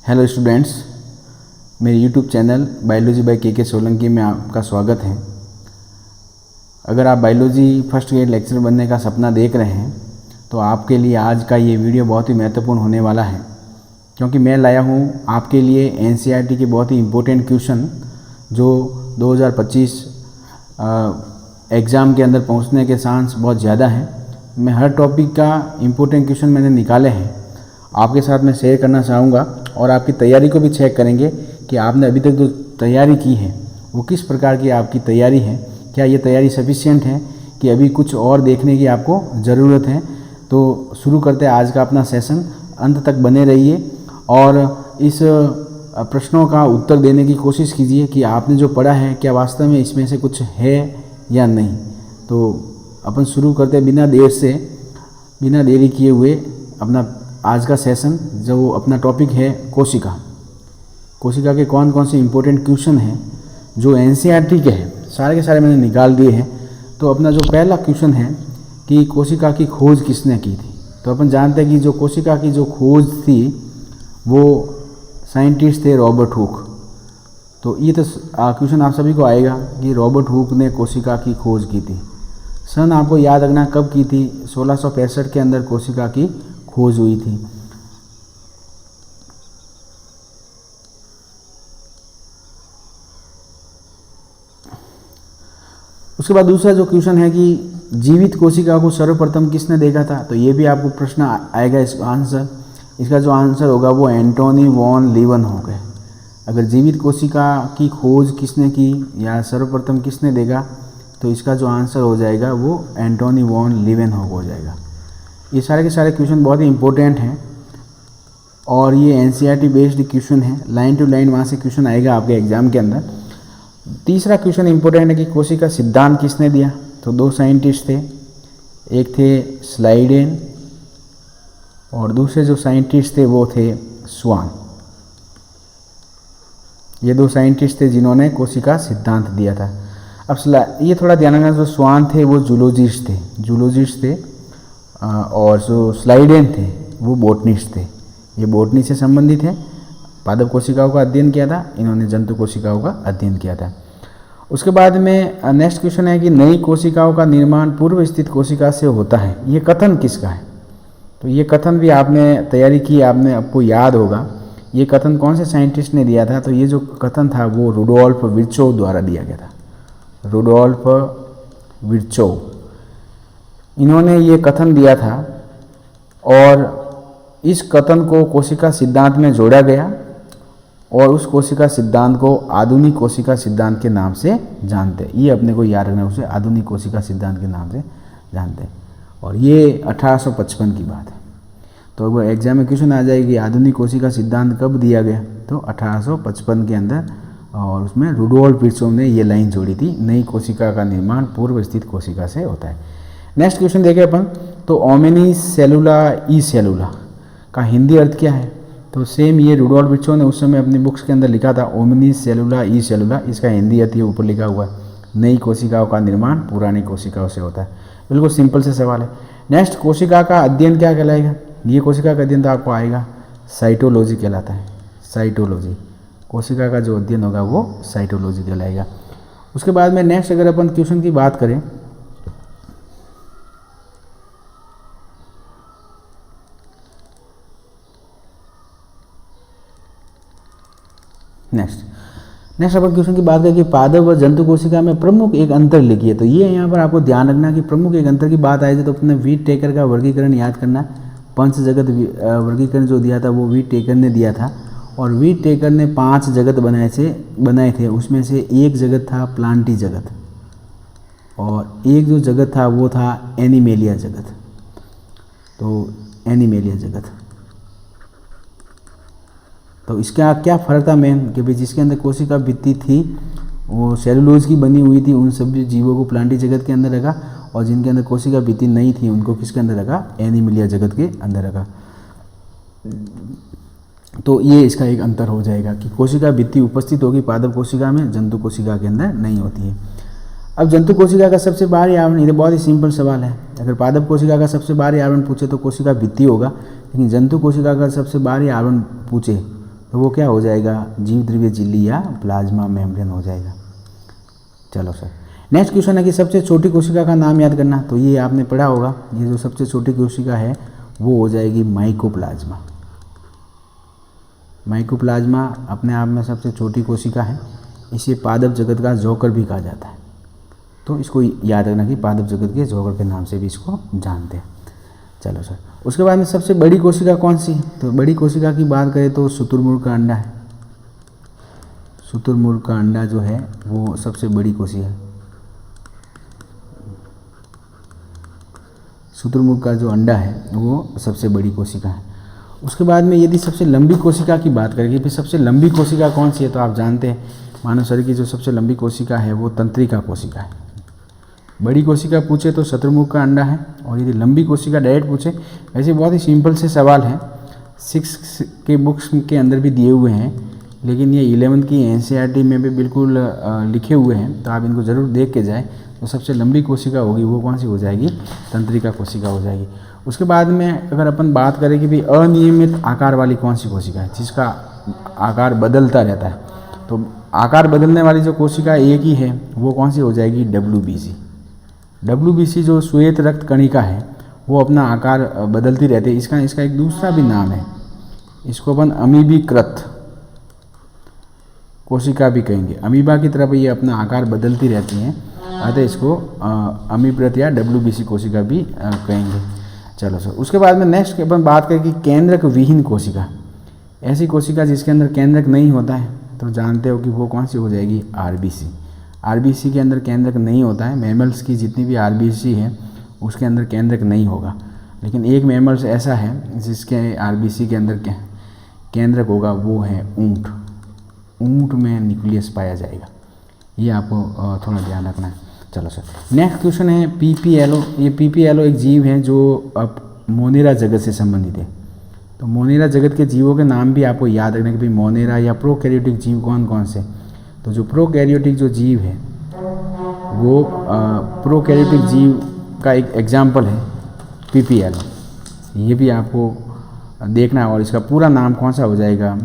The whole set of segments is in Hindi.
हेलो स्टूडेंट्स, मेरे यूट्यूब चैनल बायोलॉजी बाय के सोलंकी में आपका स्वागत है। अगर आप बायोलॉजी फर्स्ट ग्रेड लेक्चरर बनने का सपना देख रहे हैं तो आपके लिए आज का ये वीडियो बहुत ही महत्वपूर्ण होने वाला है, क्योंकि मैं लाया हूँ आपके लिए एनसीईआरटी के बहुत ही इम्पोर्टेंट क्वेश्चन जो 2025 एग्ज़ाम के अंदर पहुँचने के चांस बहुत ज़्यादा हैं। मैं हर टॉपिक का इम्पोर्टेंट क्वेश्चन मैंने निकाले हैं, आपके साथ मैं शेयर करना चाहूँगा और आपकी तैयारी को भी चेक करेंगे कि आपने अभी तक जो तैयारी की है वो किस प्रकार की आपकी तैयारी है। क्या ये तैयारी सफिशिएंट है कि अभी कुछ और देखने की आपको ज़रूरत है। तो शुरू करते हैं आज का अपना सेशन। अंत तक बने रहिए और इस प्रश्नों का उत्तर देने की कोशिश कीजिए कि आपने जो पढ़ा है क्या वास्तव में इसमें से कुछ है या नहीं। तो अपन शुरू करते बिना देरी किए हुए अपना आज का सेशन, जो अपना टॉपिक है कोशिका के कौन कौन से इम्पोर्टेंट क्वेश्चन हैं जो एनसीईआरटी के हैं, सारे के सारे मैंने निकाल दिए हैं। तो अपना जो पहला क्वेश्चन है कि कोशिका की खोज किसने की थी। तो अपन जानते हैं कि जो कोशिका की जो खोज थी वो साइंटिस्ट थे रॉबर्ट हुक। तो ये तो क्वेश्चन आप सभी को आएगा कि रॉबर्ट हुक ने कोशिका की खोज की थी। सन आपको याद रखना कब की थी, 1665 के अंदर कोशिका की खोज हुई थी। उसके बाद दूसरा जो क्वेश्चन है कि जीवित कोशिका को सर्वप्रथम किसने देखा था। तो ये भी आपको प्रश्न आएगा। इसका जो आंसर होगा वो एंटोनी वॉन लीवनहॉक है। अगर जीवित कोशिका की खोज किसने की या सर्वप्रथम किसने देखा तो इसका जो आंसर हो जाएगा वो एंटोनी वॉन लीवनहॉक हो जाएगा। ये सारे के सारे क्वेश्चन बहुत ही इंपॉर्टेंट हैं और ये एनसीईआरटी बेस्ड क्वेश्चन है। लाइन टू लाइन वहाँ से क्वेश्चन आएगा आपके एग्जाम के अंदर। तीसरा क्वेश्चन इंपॉर्टेंट है कि कोशिका सिद्धांत किसने दिया। तो दो साइंटिस्ट थे, एक थे स्लाइडेन और दूसरे जो साइंटिस्ट थे वो थे स्वान। ये दो साइंटिस्ट थे जिन्होंने कोशिका सिद्धांत दिया था। अब ये थोड़ा ध्यान रखना, जो स्वान थे वो जूलॉजिस्ट थे और जो स्लाइडेन थे वो बोटनिस्ट थे। ये बोटनी से संबंधित है, पादप कोशिकाओं का अध्ययन किया था, इन्होंने जंतु कोशिकाओं का अध्ययन किया था। उसके बाद में नेक्स्ट क्वेश्चन है कि नई कोशिकाओं का निर्माण पूर्व स्थित कोशिका से होता है। ये कथन किसका है। तो ये कथन भी आपने तैयारी की, आपको याद होगा। ये कथन कौन से साइंटिस्ट ने दिया था। तो ये जो कथन था वो रुडोल्फ विर्चोव द्वारा दिया गया था। रुडोल्फ विर्चोव, इन्होंने ये कथन दिया था और इस कथन को कोशिका सिद्धांत में जोड़ा गया और उस कोशिका सिद्धांत को आधुनिक कोशिका सिद्धांत के नाम से जानते हैं। ये अपने को याद रखना, उसे आधुनिक कोशिका सिद्धांत के नाम से जानते हैं और ये 1855 की बात है। तो अगर एग्जाम में क्वेश्चन आ जाएगी आधुनिक कोशिका सिद्धांत कब दिया गया, तो 1855 के अंदर, और उसमें रुडोल्फ विर्चोव ने ये लाइन जोड़ी थी, नई कोशिका का निर्माण पूर्व स्थित कोशिका से होता है। नेक्स्ट क्वेश्चन देखें अपन, तो ओमिनी सेलुला ई सेलुला का हिंदी अर्थ क्या है। तो सेम ये रुडोल्फ विर्चोव ने उस समय अपनी बुक्स के अंदर लिखा था, ओमिनी सेलुला ई सेलुला। इसका हिंदी अर्थ ये ऊपर लिखा हुआ है, नई कोशिकाओं का निर्माण पुरानी कोशिकाओं से होता है। बिल्कुल सिंपल से सवाल है। नेक्स्ट, कोशिका का अध्ययन क्या कहलाएगा। ये कोशिका का अध्ययन तो आपको आएगा, साइटोलॉजी कहलाता है। साइटोलॉजी, कोशिका का जो अध्ययन होगा वो साइटोलॉजी कहलाएगा। उसके बाद में नेक्स्ट अगर अपन क्वेश्चन की बात करें, नेक्स्ट अपन क्वेश्चन की बात करें कि पादप व जंतु कोशिका में प्रमुख एक अंतर लिखिए। तो ये यहाँ पर आपको ध्यान रखना कि प्रमुख एक अंतर की बात आई थी तो अपने वीट टेकर का वर्गीकरण याद करना। पंच जगत वर्गीकरण जो दिया था वो वीट टेकर ने दिया था और वीट टेकर ने 5 जगत बनाए थे। उसमें से एक जगत था प्लांटी जगत और एक जो जगत था वो था एनिमेलिया जगत। तो एनिमेलिया जगत, तो इसका क्या फ़र्क था मेन कि भाई जिसके अंदर कोशिका भित्ति थी वो सेलुलोज की बनी हुई थी, उन सभी जीवों को प्लांटी जगत के अंदर रखा, और जिनके अंदर कोशिका भित्ति नहीं थी उनको किसके अंदर रखा, एनिमेलिया जगत के अंदर रखा। तो ये इसका एक अंतर हो जाएगा कि कोशिका भित्ति उपस्थित होगी पादप कोशिका में, जंतु कोशिका के अंदर नहीं होती है। अब जंतु कोशिका का सबसे बाहरी आवरण, ये बहुत ही सिंपल सवाल है। अगर पादप कोशिका का सबसे बाहरी आवरण पूछे तो कोशिका भित्ति होगा, लेकिन जंतु कोशिका का सबसे बाहरी आवरण पूछे तो वो क्या हो जाएगा, जीव द्रव्य झिल्ली या प्लाज्मा मेम्ब्रेन हो जाएगा। चलो सर, नेक्स्ट क्वेश्चन है कि सबसे छोटी कोशिका का नाम याद करना। तो ये आपने पढ़ा होगा, ये जो सबसे छोटी कोशिका है वो हो जाएगी माइकोप्लाज्मा। माइकोप्लाज्मा अपने आप में सबसे छोटी कोशिका है। इसे पादप जगत का जोकर भी कहा जाता है। तो इसको याद रखना कि पादप जगत के जोकर के नाम से भी इसको जानते हैं। चलो सर, उसके बाद में सबसे बड़ी कोशिका कौन सी है? तो बड़ी कोशिका की बात करें तो शुतुरमुर्ग का अंडा है। शुतुरमुर्ग का अंडा जो है वो सबसे बड़ी कोशिका है। शुतुरमुर्ग का जो अंडा है वो सबसे बड़ी कोशिका है। उसके बाद में यदि सबसे लंबी कोशिका की बात करेंगे, फिर सबसे लंबी कोशिका कौन सी है? तो आप जानते हैं मानव शरीर की जो सबसे लंबी कोशिका है वो तंत्रिका कोशिका है। बड़ी कोशिका पूछे तो शुतुरमुर्ग का अंडा है, और यदि लंबी कोशिका डायरेक्ट पूछे, ऐसे बहुत ही सिंपल से सवाल है, 6 के बुक्स के अंदर भी दिए हुए हैं, लेकिन ये 11th की NCERT में भी बिल्कुल लिखे हुए हैं, तो आप इनको ज़रूर देख के जाएँ। तो सबसे लंबी कोशिका होगी वो कौन सी हो जाएगी? तंत्रिका कोशिका हो जाएगी। उसके बाद में अगर अपन बात करें कि भाई अनियमित आकार वाली कौन सी कोशिका है, जिसका आकार बदलता रहता है, तो आकार बदलने वाली जो कोशिका एक ही है वो कौन सी हो जाएगी? WBC। WBC जो श्वेत रक्त कणिका है वो अपना आकार बदलती रहती है। इसका एक दूसरा भी नाम है, इसको अपन अमीबीकृत कोशिका भी कहेंगे। अमीबा की तरफ ये अपना आकार बदलती रहती हैं, अतः इसको अमीकृत या WBC कोशिका भी कहेंगे। चलो सर, उसके बाद में नेक्स्ट अपन बात करें कि केंद्रक विहीन कोशिका। ऐसी कोशिका जिसके अंदर केंद्रक नहीं होता है, तो जानते हो कि वो कौन सी हो जाएगी? RBC। RBC के अंदर केंद्रक नहीं होता है। मैमल्स की जितनी भी RBC है उसके अंदर केंद्रक नहीं होगा, लेकिन एक मैमल्स ऐसा है जिसके RBC के अंदर केंद्रक होगा, वो है ऊँट। ऊँट में न्यूक्लियस पाया जाएगा, ये आपको थोड़ा ध्यान रखना है। चलो सर, नेक्स्ट क्वेश्चन है PPLO। ये PPLO एक जीव है जो अब मोनेरा जगत से संबंधित है। तो मोनेरा जगत के जीवों के नाम भी आपको याद रखना कि भाई मोनेरा या प्रोकैरियोटिक जीव कौन कौन से। तो जो प्रोकैरियोटिक जो जीव है वो प्रोकैरियोटिक जीव का एक एग्जाम्पल है PPLO। ये भी आपको देखना है, और इसका पूरा नाम कौन सा हो जाएगा?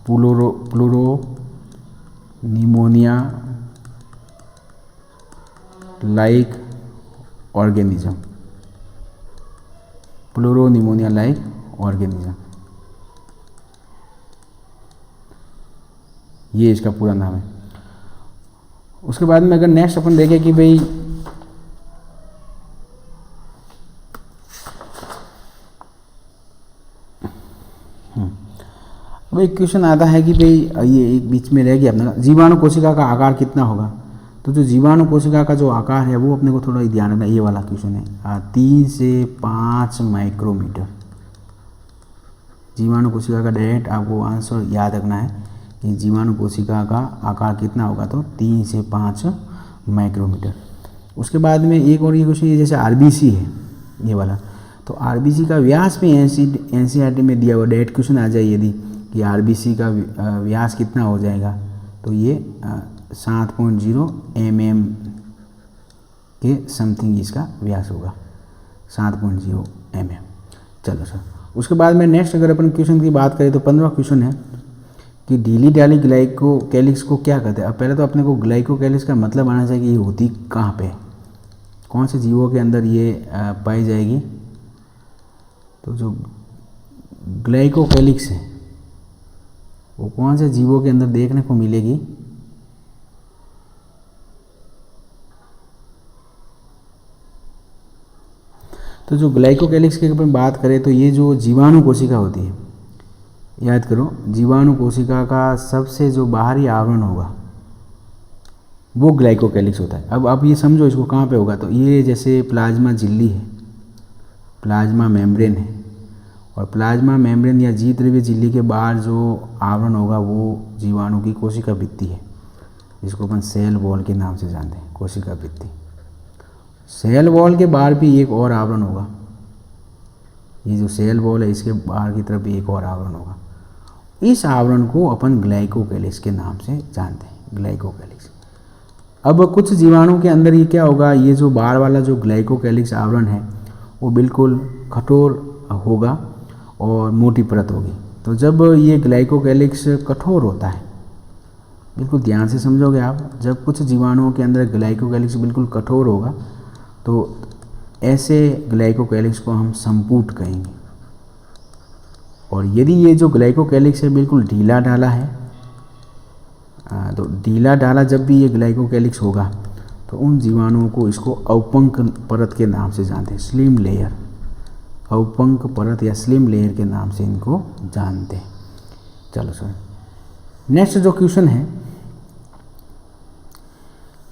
Pleuro pneumonia like organism. Pleuropneumonia like organism, ये इसका पूरा नाम है। उसके बाद में अगर नेक्स्ट अपन देखें कि भाई अब एक क्वेश्चन आता है कि भाई ये एक बीच में रह गया अपना, जीवाणु कोशिका का आकार कितना होगा? तो जो जीवाणु कोशिका का जो आकार है वो अपने को थोड़ा ध्यान रखना। ये वाला क्वेश्चन है 3 से 5 माइक्रोमीटर। जीवाणु कोशिका का डायरेक्ट आपको आंसर याद रखना है कि जीवाणु कोशिका का आकार कितना होगा, तो 3 से 5 माइक्रोमीटर। उसके बाद में एक और ये क्वेश्चन, ये जैसे RBC है ये वाला, तो RBC का व्यास भी NCERT में दिया हुआ, डायरेक्ट क्वेश्चन आ जाए यदि कि RBC का व्यास कितना हो जाएगा, तो ये 7.0 mm के समथिंग इसका व्यास होगा, 7.0 mm। चलो सर, उसके बाद में नेक्स्ट अगर अपन क्वेश्चन की बात करें तो 15वां क्वेश्चन है कि ढीली डाली ग्लाइकोकैलिक्स को क्या कहते हैं। अब पहले तो अपने को ग्लाइकोकैलिक्स का मतलब आना चाहिए कि ये होती कहाँ पे, कौन से जीवों के अंदर ये पाई जाएगी। तो जो ग्लाइकोकैलिक्स है वो कौन से जीवों के अंदर देखने को मिलेगी? तो जो ग्लाइकोकैलिक्स की अपन बात करें तो ये जो जीवाणु कोशिका होती है, याद करो, जीवाणु कोशिका का सबसे जो बाहरी आवरण होगा वो ग्लाइकोकैलिक्स होता है। अब आप ये समझो इसको कहाँ पे होगा, तो ये जैसे प्लाज्मा झिल्ली है, प्लाज्मा मेम्ब्रेन है, और प्लाज्मा मेम्ब्रेन या जीव द्रव्य झिल्ली के बाहर जो आवरण होगा वो जीवाणु की कोशिका भित्ति है, जिसको अपन सेल वॉल के नाम से जानते हैं, कोशिका भित्ति। सेल वॉल के बाहर भी एक और आवरण होगा, ये जो सेल वॉल है इसके बाहर की तरफ भी एक और आवरण होगा। इस आवरण को अपन ग्लाइकोकैलिक्स के नाम से जानते हैं, ग्लाइकोकैलिक्स। अब कुछ जीवाणु के अंदर ये क्या होगा, ये जो बाहर वाला जो ग्लाइकोकैलिक्स आवरण है वो बिल्कुल कठोर होगा और मोटी परत होगी। तो जब ये ग्लाइकोकैलिक्स कठोर होता है, बिल्कुल ध्यान से समझोगे आप, जब कुछ जीवाणुओं के अंदर ग्लाइकोकैलिक्स बिल्कुल कठोर होगा तो ऐसे ग्लाइकोकैलिक्स को हम संपुट कहेंगे। और यदि ये जो ग्लाइकोकैलिक्स है बिल्कुल ढीला ढाला है, तो ढीला ढाला जब भी ये ग्लाइकोकैलिक्स होगा तो उन जीवाणुओं को इसको अवपंक परत के नाम से जानते हैं, स्लिम लेयर, अवपंक परत या स्लिम लेयर के नाम से इनको जानते हैं। चलो सर, नेक्स्ट जो क्वेश्चन है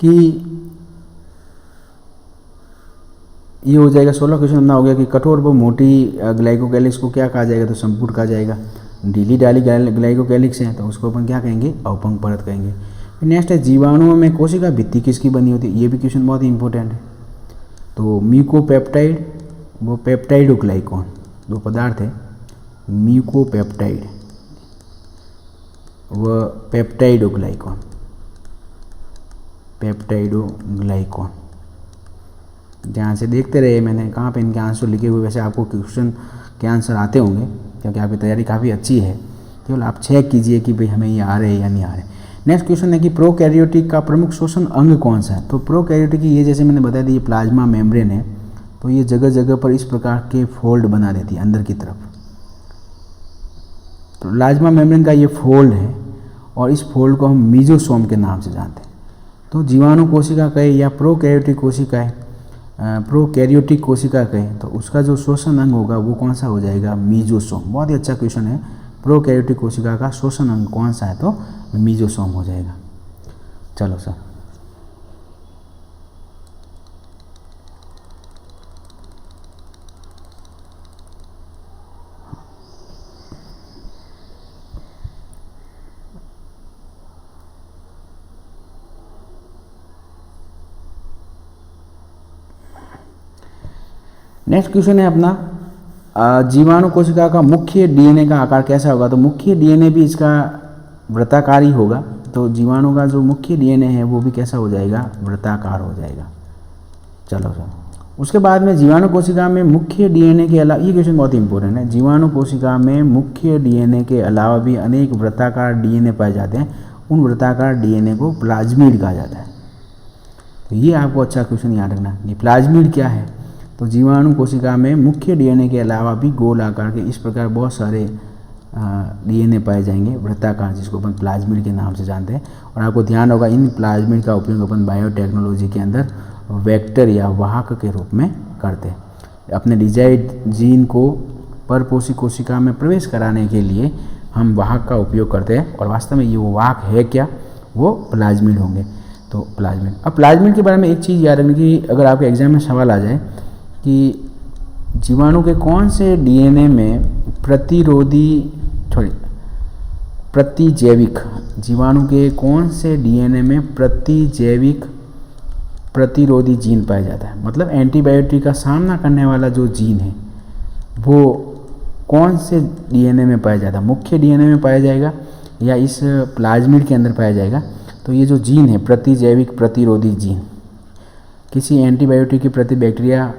कि ये हो जाएगा 16 क्वेश्चन अपना हो गया कि कठोर व मोटी ग्लाइकोकैलिक्स को क्या कहा जाएगा, तो संपुट कहा जाएगा। ढीली ढाली ग्लाइकोकैलिक्स है तो उसको अपन क्या कहेंगे, अवपंक परत कहेंगे। नेक्स्ट है जीवाणुओं में कोशिका भित्ति किसकी बनी होती है, ये भी क्वेश्चन बहुत ही इंपॉर्टेंट है। तो म्यूकोपेप्टाइड वो पेप्टाइडोग्लाइकॉन, दो पदार्थ है म्यूकोपेप्टाइड व पेप्टाइडोग्लाइकॉन, पेप्टाइडोग्लाइकॉन। ध्यान से देखते रहे, मैंने कहाँ पे इनके आंसर लिखे हुए, वैसे आपको क्वेश्चन के आंसर आते होंगे क्योंकि आपकी तैयारी काफ़ी अच्छी है, केवल आप चेक कीजिए कि भाई हमें ये आ रहे हैं या नहीं आ रहे। नेक्स्ट क्वेश्चन है कि प्रोकैरियोटिक का प्रमुख शोषण अंग कौन सा है। तो प्रोकैरियोटिक ये जैसे मैंने बताया था, ये प्लाज्मा मेम्ब्रेन है, तो ये जगह जगह पर इस प्रकार के फोल्ड बना देती है अंदर की तरफ। तो प्लाज्मा मेम्ब्रेन का ये फोल्ड है और इस फोल्ड को हम मीजोसोम के नाम से जानते हैं। तो जीवाणु कोशिका कहे या प्रोकैरियोटिक कोशिका कहे तो उसका जो शोषण अंग होगा वो कौन सा हो जाएगा, मीजोसोम। बहुत ही अच्छा क्वेश्चन है, प्रोकैरियोटिक कोशिका का शोषण अंग कौन सा है, तो मीजोसोम हो जाएगा। चलो सर, नेक्स्ट क्वेश्चन है अपना जीवाणु कोशिका का मुख्य डीएनए का आकार कैसा होगा। तो मुख्य डीएनए भी इसका वृत्ताकार ही होगा। तो जीवाणु का जो मुख्य डीएनए है वो भी कैसा हो जाएगा, वृत्ताकार हो जाएगा। चलो सर, उसके बाद में जीवाणु कोशिका में मुख्य डीएनए के अलावा, ये क्वेश्चन बहुत ही इंपॉर्टेंट है, जीवाणु कोशिका में मुख्य डीएनए के अलावा भी अनेक वृत्ताकार डीएनए पाए जाते हैं। उन वृत्ताकार डीएनए को प्लाज्मिड कहा जाता है। तो ये आपको अच्छा क्वेश्चन याद रखना, ये प्लाज्मिड क्या है। तो जीवाणु कोशिका में मुख्य डीएनए के अलावा भी गोल आकार के इस प्रकार बहुत सारे डीएनए पाए जाएंगे वृत्ताकार, जिसको अपन प्लाज्मिड के नाम से जानते हैं। और आपको ध्यान होगा इन प्लाज्मिड का उपयोग अपन बायोटेक्नोलॉजी के अंदर वेक्टर या वाहक के रूप में करते हैं। अपने डिजाइड जीन को परपोषी कोशिका में प्रवेश कराने के लिए हम वाहक का उपयोग करते हैं, और वास्तव में ये वो वाहक है क्या, वो प्लाज्मिड होंगे। तो प्लाज्मिड, अब प्लाज्मिड के बारे में एक चीज़ याद रखनी कि अगर आपके एग्जाम में सवाल आ जाए कि जीवाणु के कौन से डीएनए में प्रतिजैविक, जीवाणु के कौन से डीएनए में प्रतिजैविक प्रतिरोधी जीन पाया जाता है, मतलब एंटीबायोटिक का सामना करने वाला जो जीन है वो कौन से डीएनए में पाया जाता है, मुख्य डीएनए में पाया जाएगा या इस प्लाज्मिड के अंदर पाया जाएगा। तो ये जो जीन है प्रतिजैविक प्रतिरोधी जीन, किसी एंटीबायोटिक के प्रति बैक्टीरिया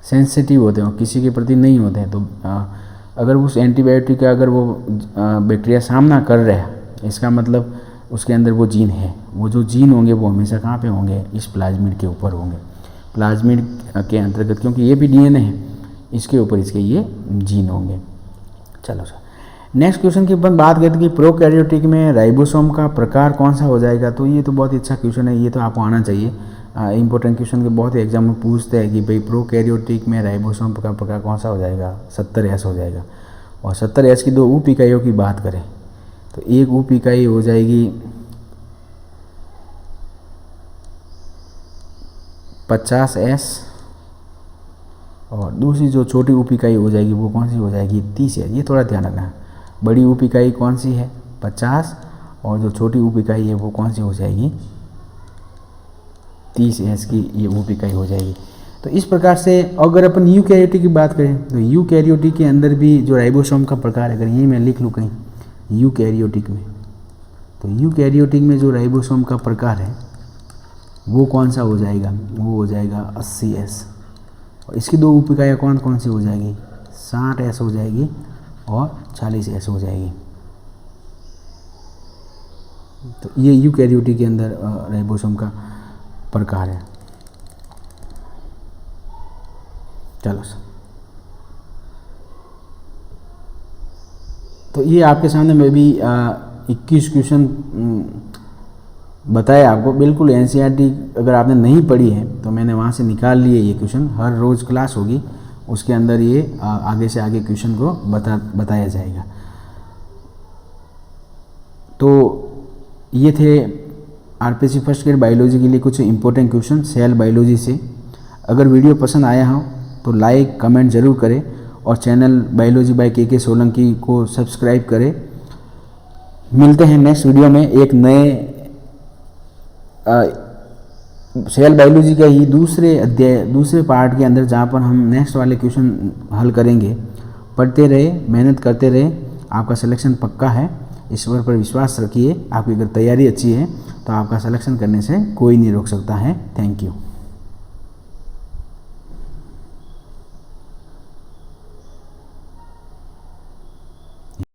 सेंसिटिव होते हैं, किसी के प्रति नहीं होते हैं, तो अगर उस एंटीबायोटिक का अगर वो बैक्टीरिया सामना कर रहा है, इसका मतलब उसके अंदर वो जीन है। वो जो जीन होंगे वो हमेशा कहाँ पे होंगे, इस प्लाज्मिड के ऊपर होंगे, प्लाज्मिड के अंतर्गत, क्योंकि ये भी डीएनए है, इसके ऊपर इसके ये जीन होंगे। चलो सर, नेक्स्ट क्वेश्चन की अपन बात करते हैं कि प्रोकैरियोटिक में राइबोसोम का प्रकार कौन सा हो जाएगा। तो ये तो बहुत ही अच्छा क्वेश्चन है, ये तो आपको आना चाहिए। इंपॉर्टेंट क्वेश्चन के बहुत ही एग्जाम में पूछते हैं कि भाई प्रोकैरियोटिक में राइबोसोम का प्रकार कौन सा हो जाएगा, 70S हो जाएगा। और 70S की दो उप इकाइयों की बात करें तो एक उप इकाई हो जाएगी 50S और दूसरी जो छोटी उप इकाई हो जाएगी वो कौन सी हो जाएगी, 30S। ये थोड़ा ध्यान रखना है, बड़ी उप इकाई कौन सी है 50 और जो छोटी उप इकाई है वो कौन सी हो जाएगी 30S की ये उप इकाई हो जाएगी। तो इस प्रकार से अगर अपन यूकैरियोटिक की बात करें तो यूकैरियोटिक के अंदर भी जो राइबोसोम का प्रकार है, अगर ये मैं लिख लूँ कहीं यूकैरियोटिक में, तो यूकैरियोटिक में जो राइबोसोम का प्रकार है वो कौन सा हो जाएगा, वो हो जाएगा 80S। और इसकी दो उप इकाइयाँ कौन कौन सी हो जाएगी, 60S हो जाएगी और 40S हो जाएगी। तो ये यूकैरियोटिक के अंदर राइबोसोम का प्रकार है। चलो सर, तो ये आपके सामने मैं भी 21 क्वेश्चन बताया आपको। बिल्कुल एनसीईआरटी अगर आपने नहीं पढ़ी है तो मैंने वहाँ से निकाल लिए ये क्वेश्चन। हर रोज़ क्लास होगी, उसके अंदर ये आगे से आगे क्वेश्चन को बताया जाएगा। तो ये थे आरपीसी फर्स्ट ग्रेड बायोलॉजी के लिए कुछ इंपॉर्टेंट क्वेश्चन सेल बायोलॉजी से। अगर वीडियो पसंद आया हो तो लाइक कमेंट ज़रूर करें और चैनल बायोलॉजी बाय के सोलंकी को सब्सक्राइब करें। मिलते हैं नेक्स्ट वीडियो में एक नए सेल बायोलॉजी का ही दूसरे पार्ट के अंदर, जहाँ पर हम नेक्स्ट वाले क्वेश्चन हल करेंगे। पढ़ते रहे, मेहनत करते रहे, आपका सिलेक्शन पक्का है। ईश्वर पर विश्वास रखिए। आपकी अगर तैयारी अच्छी है तो आपका सिलेक्शन करने से कोई नहीं रोक सकता है। Thank you.